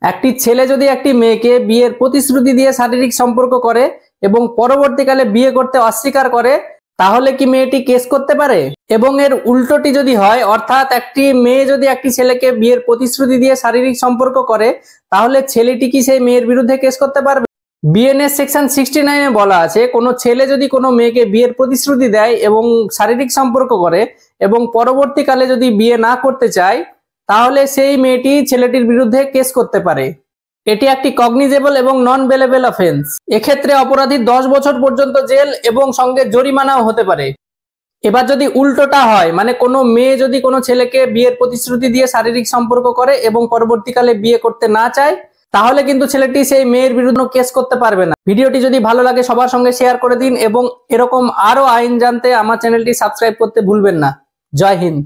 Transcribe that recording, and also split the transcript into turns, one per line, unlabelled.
একটি ছেলে যদি একটি মেয়েকে বিয়ের প্রতিশ্রুতি দিয়ে শারীরিক সম্পর্ক করে এবং পরবর্তীকালে বিয়ে করতে অস্বীকার করে, তাহলে কি মেয়েটি কেস করতে পারে? এবং এর উল্টোটি যদি হয়, অর্থাৎ একটি মেয়ে যদি একটি ছেলেকে বিয়ের প্রতিশ্রুতি দিয়ে শারীরিক সম্পর্ক করে, তাহলে ছেলেটি কি সেই মেয়ের বিরুদ্ধে কেস করতে পারবে? বিএনএস সেকশন 69-এ বলা আছে, কোনো ছেলে যদি কোনো মেয়েকে বিয়ের প্রতিশ্রুতি দেয় এবং শারীরিক সম্পর্ক করে এবং পরবর্তীকালে যদি বিয়ে না করতে চায়, তাহলে সেই মেয়েটি ছেলেটির বিরুদ্ধে কেস করতে পারে। এটি একটি কগনিজেবল এবং নন বেলেবল অফেন্স। এক্ষেত্রে অপরাধীর 10 বছর পর্যন্ত জেল এবং সঙ্গে জরিমানাও হতে পারে। এবার যদি উল্টোটা হয়, মানে কোনো মেয়ে যদি কোনো ছেলেকে বিয়ের প্রতিশ্রুতি দিয়ে শারীরিক সম্পর্ক করে এবং পরবর্তীকালে বিয়ে করতে না চায়, তাহলে কিন্তু ছেলেটি সেই মেয়ের বিরুদ্ধে কেস করতে পারবে না। ভিডিওটি যদি ভালো লাগে সবার সঙ্গে শেয়ার করে দিন এবং এরকম আরো আইন জানতে আমার চ্যানেলটি সাবস্ক্রাইব করতে ভুলবেন না। জয় হিন্দ।